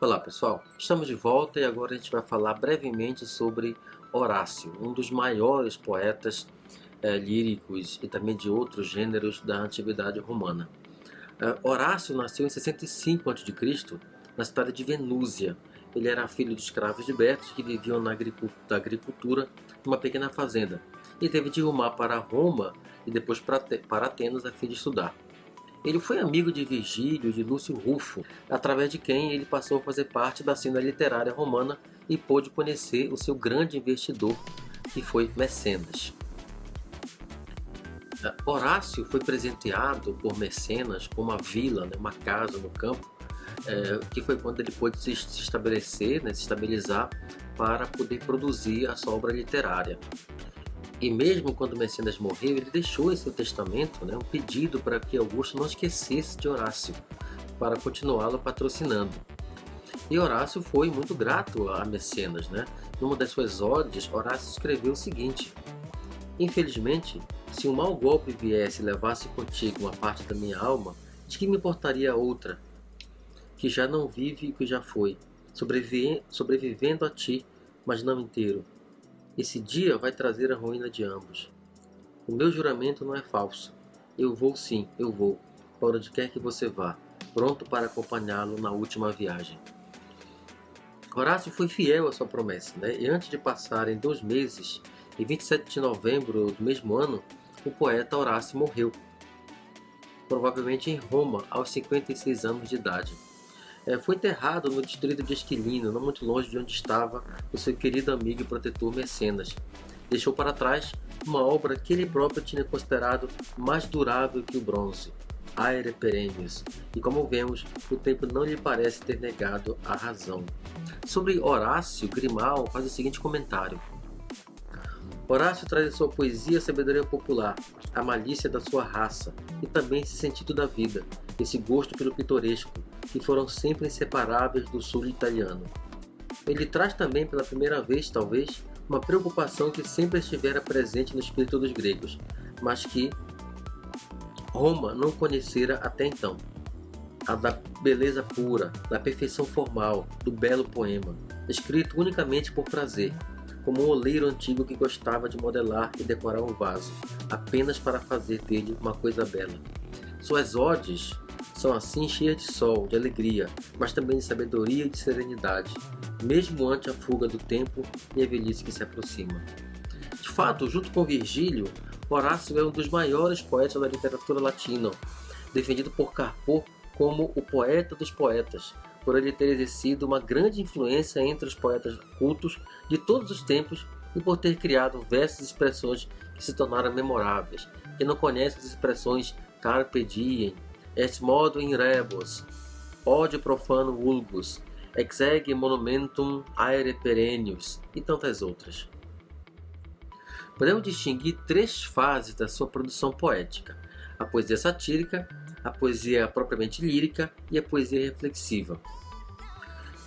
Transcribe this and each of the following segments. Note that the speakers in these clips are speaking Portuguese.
Olá pessoal, estamos de volta e agora a gente vai falar brevemente sobre Horácio, um dos maiores poetas líricos e também de outros gêneros da antiguidade romana. Horácio nasceu em 65 a.C., na cidade de Venúzia. Ele era filho de escravos libertos que viviam da agricultura numa pequena fazenda e teve de rumar para Roma e depois para Atenas a fim de estudar. Ele foi amigo de Virgílio e de Lúcio Rufo, através de quem ele passou a fazer parte da cena literária romana e pôde conhecer o seu grande investidor, que foi Mecenas. Horácio foi presenteado por Mecenas com uma vila, uma casa no campo, que foi quando ele pôde se estabelecer, se estabilizar para poder produzir a sua obra literária. E mesmo quando Mecenas morreu, ele deixou em seu testamento um pedido para que Augusto não esquecesse de Horácio, para continuá-lo patrocinando. E Horácio foi muito grato a Mecenas. Numa das suas odes, Horácio escreveu o seguinte: infelizmente, se um mau golpe viesse e levasse contigo uma parte da minha alma, de que me importaria outra, que já não vive e que já foi, sobrevivendo a ti, mas não inteiro. Esse dia vai trazer a ruína de ambos. O meu juramento não é falso. Eu vou sim, eu vou, para onde quer que você vá, pronto para acompanhá-lo na última viagem. Horácio foi fiel à sua promessa, e antes de passarem 2 meses, em 27 de novembro do mesmo ano, o poeta Horácio morreu, provavelmente em Roma, aos 56 anos de idade. Foi enterrado no distrito de Esquilino, não muito longe de onde estava o seu querido amigo e protetor Mecenas. Deixou para trás uma obra que ele próprio tinha considerado mais durável que o bronze, Aere Perennius, e como vemos, o tempo não lhe parece ter negado a razão. Sobre Horácio, Grimal faz o seguinte comentário: Horácio traz em sua poesia a sabedoria popular, a malícia da sua raça e também esse sentido da vida, esse gosto pelo pitoresco, que foram sempre inseparáveis do sul italiano. Ele traz também pela primeira vez, talvez, uma preocupação que sempre estivera presente no espírito dos gregos, mas que Roma não conhecera até então: a da beleza pura, da perfeição formal, do belo poema, escrito unicamente por prazer, como um oleiro antigo que gostava de modelar e decorar um vaso, apenas para fazer dele uma coisa bela. Suas odes são assim cheias de sol, de alegria, mas também de sabedoria e de serenidade, mesmo ante a fuga do tempo e a velhice que se aproxima. De fato, junto com Virgílio, Horácio é um dos maiores poetas da literatura latina, defendido por Carpo como o poeta dos poetas, por ele ter exercido uma grande influência entre os poetas cultos de todos os tempos e por ter criado versos e expressões que se tornaram memoráveis. Quem não conhece as expressões carpe diem, est modo in rebus, ode profano vulgus, exege monumentum aere perennius e tantas outras. Podemos distinguir 3 fases da sua produção poética: a poesia satírica, a poesia propriamente lírica e a poesia reflexiva.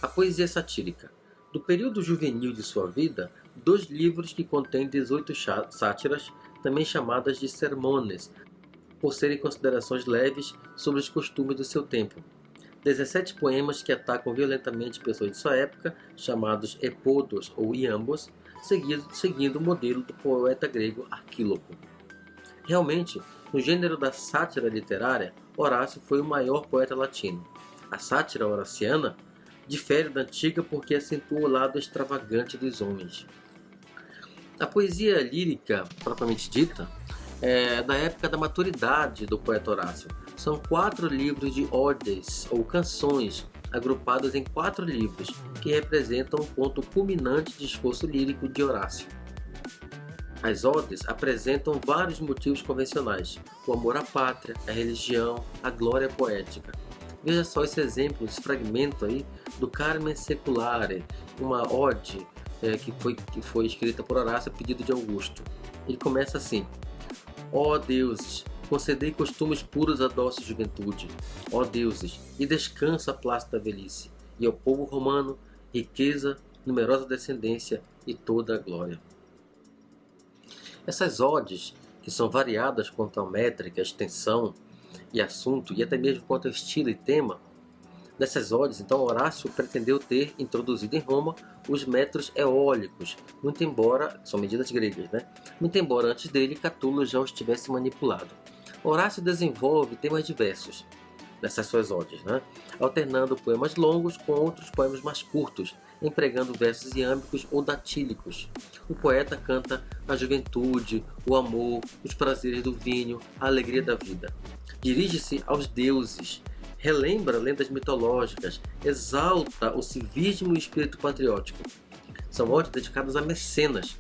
A poesia satírica. Do período juvenil de sua vida, 2 livros que contêm 18 sátiras, também chamadas de sermones, por serem considerações leves sobre os costumes do seu tempo. 17 poemas que atacam violentamente pessoas de sua época, chamados epodos ou iambos, seguindo o modelo do poeta grego Arquíloco. Realmente, no gênero da sátira literária, Horácio foi o maior poeta latino. A sátira horaciana difere da antiga porque acentua o lado extravagante dos homens. A poesia lírica, propriamente dita, é da época da maturidade do poeta Horácio. São 4 livros de odes ou canções, agrupados em 4 livros, que representam o ponto culminante de esforço lírico de Horácio. As odes apresentam vários motivos convencionais: o amor à pátria, a religião, a glória poética. Veja só esse exemplo, esse fragmento aí do Carmen Seculare, uma ode que foi escrita por Horácio a pedido de Augusto. Ele começa assim: ó deuses, Concedei costumes puros à doce juventude, ó deuses, e descansa a plácida velhice, e ao povo romano riqueza, numerosa descendência e toda a glória. Essas odes, que são variadas quanto à métrica, extensão e assunto, e até mesmo quanto ao estilo e tema, dessas odes, então, Horácio pretendeu ter introduzido em Roma os metros eólicos, muito embora, são medidas gregas, né? Muito embora antes dele Catulo já os tivesse manipulado. Horácio desenvolve temas diversos nessas suas odes, né? Alternando poemas longos com outros poemas mais curtos, empregando versos iâmbicos ou datílicos. O poeta canta a juventude, o amor, os prazeres do vinho, a alegria da vida. Dirige-se aos deuses, relembra lendas mitológicas, exalta o civismo e o espírito patriótico. São odes dedicadas a Mecenas,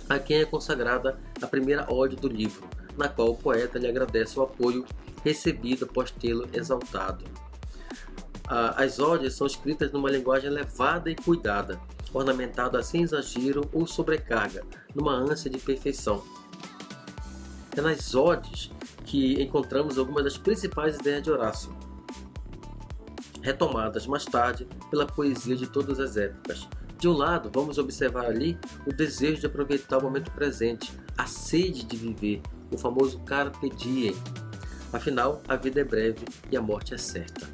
a quem é consagrada a primeira ode do livro, na qual o poeta lhe agradece o apoio recebido após tê-lo exaltado. As odes são escritas numa linguagem elevada e cuidada, ornamentada sem exagero ou sobrecarga, numa ânsia de perfeição. É nas odes que encontramos algumas das principais ideias de Horácio, retomadas mais tarde pela poesia de todas as épocas. De um lado, vamos observar ali o desejo de aproveitar o momento presente, a sede de viver, o famoso carpe diem. Afinal, a vida é breve e a morte é certa.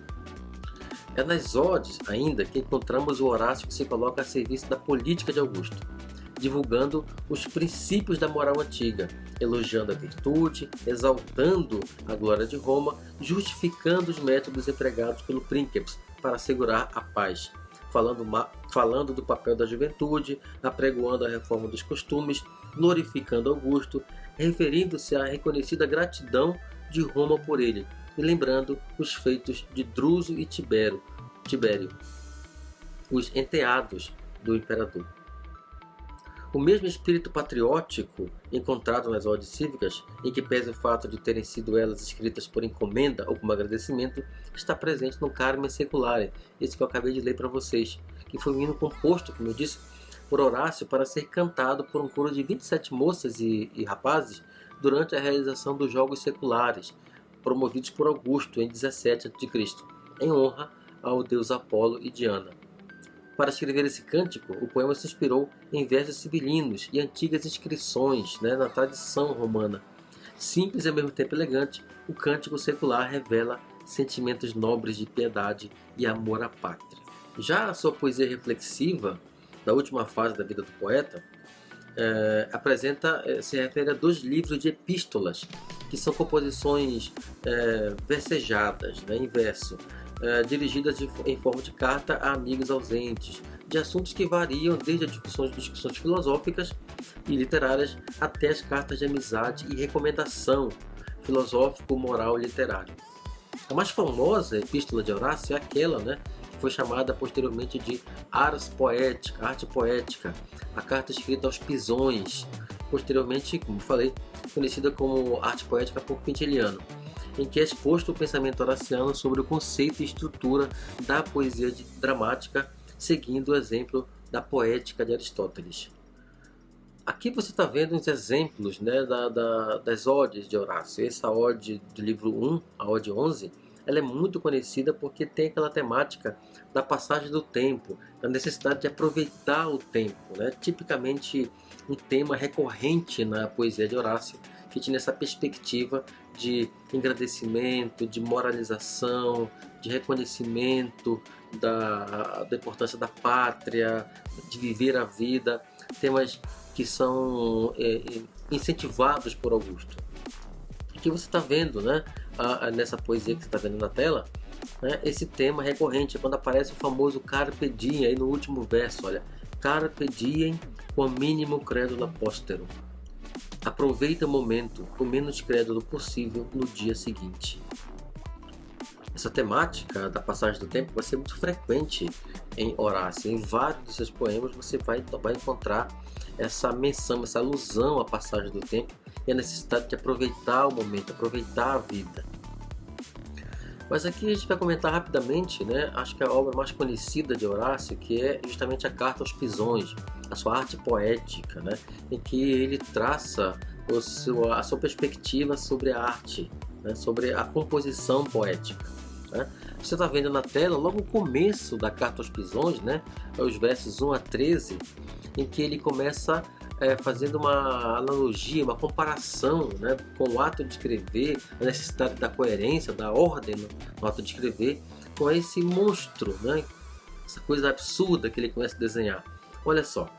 É nas odes, ainda, que encontramos o Horácio que se coloca a serviço da política de Augusto, divulgando os princípios da moral antiga, elogiando a virtude, exaltando a glória de Roma, justificando os métodos empregados pelo Princeps para assegurar a paz, falando do papel da juventude, apregoando a reforma dos costumes, glorificando Augusto, referindo-se à reconhecida gratidão de Roma por ele, e lembrando os feitos de Druso e Tibério, os enteados do imperador. O mesmo espírito patriótico encontrado nas odes cívicas, em que pesa o fato de terem sido elas escritas por encomenda ou como agradecimento, está presente no Carmen Seculare, esse que eu acabei de ler para vocês, que foi um hino composto, como eu disse, por Horácio para ser cantado por um coro de 27 moças e rapazes durante a realização dos Jogos Seculares, promovidos por Augusto em 17 a.C., em honra ao deus Apolo e Diana. Para escrever esse cântico, o poema se inspirou em versos sibilinos e antigas inscrições na tradição romana. Simples e ao mesmo tempo elegante, o cântico secular revela sentimentos nobres de piedade e amor à pátria. Já a sua poesia reflexiva, da última fase da vida do poeta, se refere a 2 livros de epístolas, que são composições versejadas, em verso, dirigidas em forma de carta a amigos ausentes, de assuntos que variam desde as discussões filosóficas e literárias até as cartas de amizade e recomendação filosófico, moral e literário. A mais famosa epístola de Horácio é aquela, que foi chamada posteriormente de Ars Poetica, arte poética, a carta escrita aos Pisões, posteriormente, como falei, conhecida como arte poética por Quintiliano, em que é exposto o pensamento horaciano sobre o conceito e estrutura da poesia dramática, seguindo o exemplo da poética de Aristóteles. Aqui você está vendo uns exemplos das odes de Horácio. Essa ode do livro 1, a ode 11, ela é muito conhecida porque tem aquela temática da passagem do tempo, da necessidade de aproveitar o tempo, tipicamente um tema recorrente na poesia de Horácio, que tinha essa perspectiva de engrandecimento, de moralização, de reconhecimento da importância da pátria, de viver a vida, temas que são incentivados por Augusto. Aqui você está vendo, nessa poesia que você está vendo na tela, esse tema recorrente, quando aparece o famoso Carpe Diem, aí no último verso, olha, Carpe Diem, quam minimo credula postero. Aproveita o momento, o menos crédulo possível no dia seguinte. Essa temática da passagem do tempo vai ser muito frequente em Horácio. Em vários dos seus poemas você vai encontrar essa menção, essa alusão à passagem do tempo e a necessidade de aproveitar o momento, aproveitar a vida. Mas aqui a gente vai comentar rapidamente, acho que a obra mais conhecida de Horácio, que é justamente a Carta aos Pisões, a sua arte poética, em que ele traça a sua perspectiva sobre a arte, né? Sobre a composição poética, né? Você está vendo na tela, logo no começo da Carta aos Pisões, né? Os versos 1 a 13, em que ele começa fazendo uma analogia, uma comparação, né, com o ato de escrever, a necessidade da coerência, da ordem no ato de escrever, com esse monstro, né, essa coisa absurda que ele começa a desenhar. Olha só.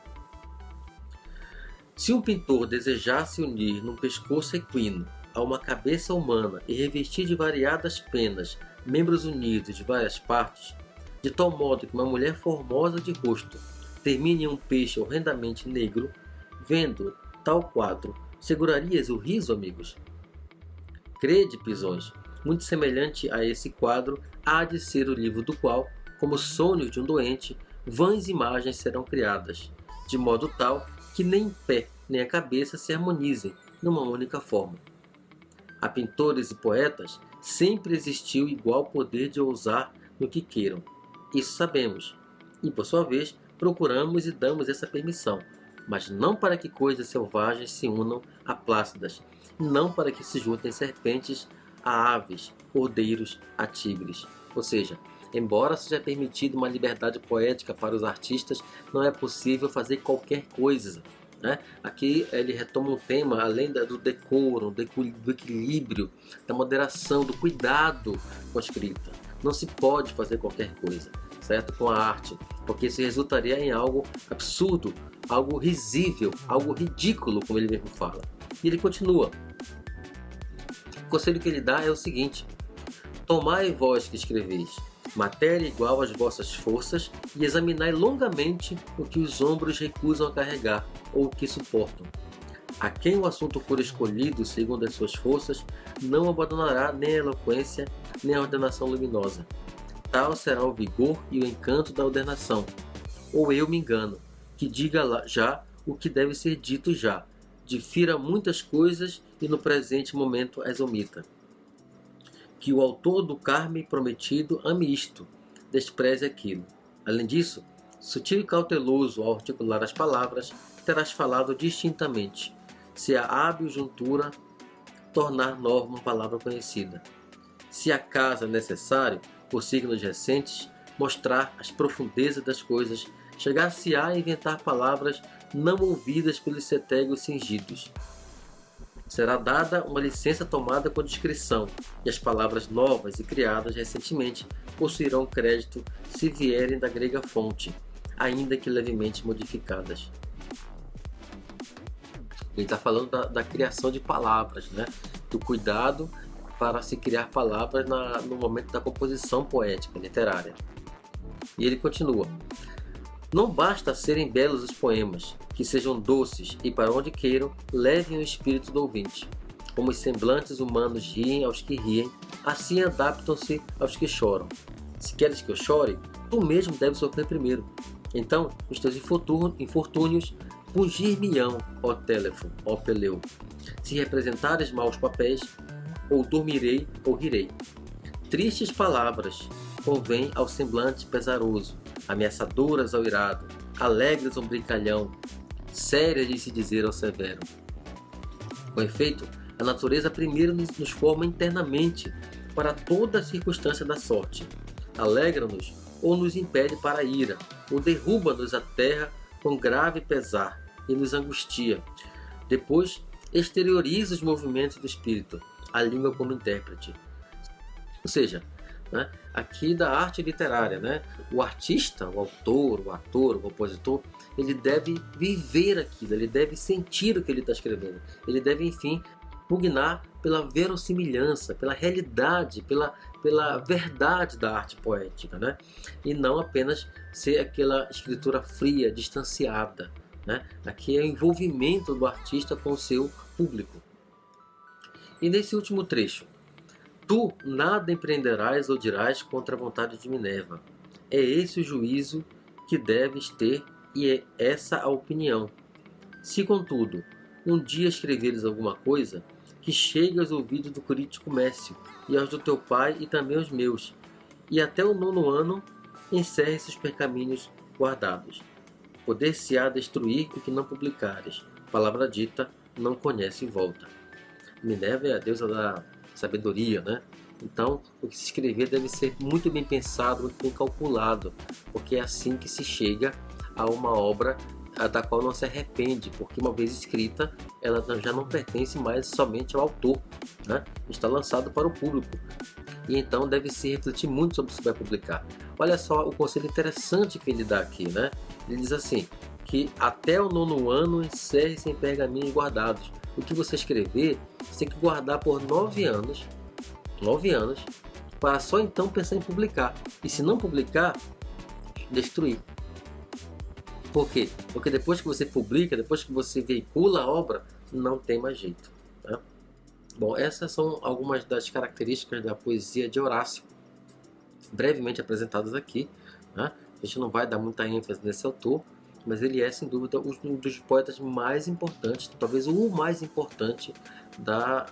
Se um pintor desejasse unir num pescoço equino a uma cabeça humana e revestir de variadas penas membros unidos de várias partes, de tal modo que uma mulher formosa de rosto termine em um peixe horrendamente negro, vendo tal quadro, segurarias o riso, amigos? Crede, pisões, muito semelhante a esse quadro há de ser o livro do qual, como sonhos de um doente, vãs imagens serão criadas, de modo tal que nem o pé nem a cabeça se harmonizem numa única forma. A pintores e poetas sempre existiu igual poder de ousar no que queiram. Isso sabemos, e por sua vez procuramos e damos essa permissão, mas não para que coisas selvagens se unam a plácidas, não para que se juntem serpentes a aves, cordeiros a tigres. Ou seja, embora seja permitido uma liberdade poética para os artistas, não é possível fazer qualquer coisa, né? Aqui ele retoma um tema além do decoro, do equilíbrio, da moderação, do cuidado com a escrita. Não se pode fazer qualquer coisa, certo? Com a arte, porque isso resultaria em algo absurdo, algo risível, algo ridículo, como ele mesmo fala. E ele continua. O conselho que ele dá é o seguinte: tomai vós que escreveis matéria igual às vossas forças e examinai longamente o que os ombros recusam a carregar ou o que suportam. A quem o assunto for escolhido segundo as suas forças, não abandonará nem a eloquência, nem a ordenação luminosa. Tal será o vigor e o encanto da ordenação. Ou eu me engano, que diga já o que deve ser dito já, difira muitas coisas e no presente momento as omita. Que o autor do Carme prometido ame isto, despreze aquilo. Além disso, sutil e cauteloso ao articular as palavras, terás falado distintamente, se a hábil juntura tornar nova uma palavra conhecida. Se acaso é necessário, por signos recentes, mostrar as profundezas das coisas, chegar-se-á a inventar palavras não ouvidas pelos cetegos cingidos. Será dada uma licença tomada com discrição, e as palavras novas e criadas recentemente possuirão crédito se vierem da grega fonte, ainda que levemente modificadas. Ele está falando da criação de palavras, né? Do cuidado para se criar palavras no momento da composição poética, literária. E ele continua. Não basta serem belos os poemas, que sejam doces e, para onde queiram, levem o espírito do ouvinte. Como os semblantes humanos riem aos que riem, assim adaptam-se aos que choram. Se queres que eu chore, tu mesmo deves sofrer primeiro. Então, os teus infortúnios pungir-me-ão, ó Téléfon, ó Peleu. Se representares maus papéis, ou dormirei ou rirei. Tristes palavras convém ao semblante pesaroso, ameaçadoras ao irado, alegres ao brincalhão, sérias de se dizer ao severo. Com efeito, a natureza primeiro nos forma internamente para toda a circunstância da sorte. Alegra-nos ou nos impede para a ira, ou derruba-nos a terra com grave pesar e nos angustia. Depois, exterioriza os movimentos do espírito, a língua como intérprete. Ou seja, né, aqui da arte literária, né, o artista, o autor, o ator, o compositor, ele deve viver aquilo, ele deve sentir o que ele está escrevendo, ele deve, enfim, pugnar pela verossimilhança, pela realidade, pela verdade da arte poética, né? E não apenas ser aquela escritura fria, distanciada, né? Aqui é o envolvimento do artista com o seu público. E nesse último trecho, tu nada empreenderás ou dirás contra a vontade de Minerva. É esse o juízo que deves ter e é essa a opinião. Se, contudo, um dia escreveres alguma coisa, que chegue aos ouvidos do crítico Mécio e aos do teu pai e também aos meus, e até o 9º ano encerre esses percaminhos guardados. Poder-se-á destruir o que não publicares. Palavra dita, não conhece volta. Minerva é a deusa da sabedoria, né? Então, o que se escrever deve ser muito bem pensado, muito bem calculado, porque é assim que se chega a uma obra da qual não se arrepende, porque uma vez escrita, ela já não pertence mais somente ao autor, né? Está lançado para o público. E então deve se refletir muito sobre o que vai publicar. Olha só o conselho interessante que ele dá aqui, né? Ele diz assim, que até o 9º ano encerre sem pergaminhos guardados. O que você escrever, você tem que guardar por 9 anos, 9 anos, para só então pensar em publicar. E se não publicar, destruir. Por quê? Porque depois que você publica, depois que você veicula a obra, não tem mais jeito. Né? Bom, essas são algumas das características da poesia de Horácio, brevemente apresentadas aqui. Né? A gente não vai dar muita ênfase nesse autor, mas ele é, sem dúvida, um dos poetas mais importantes, talvez o mais importante da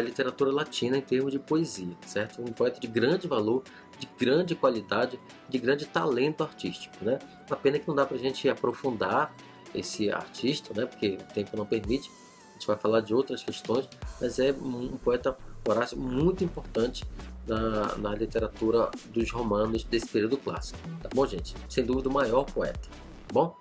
literatura latina em termos de poesia, certo? Um poeta de grande valor, de grande qualidade, de grande talento artístico, né? Uma pena que não dá pra gente aprofundar esse artista, né? Porque o tempo não permite. A gente vai falar de outras questões, mas é um poeta, Horácio, muito importante na literatura dos romanos desse período clássico, tá bom, gente? Sem dúvida o maior poeta, tá bom?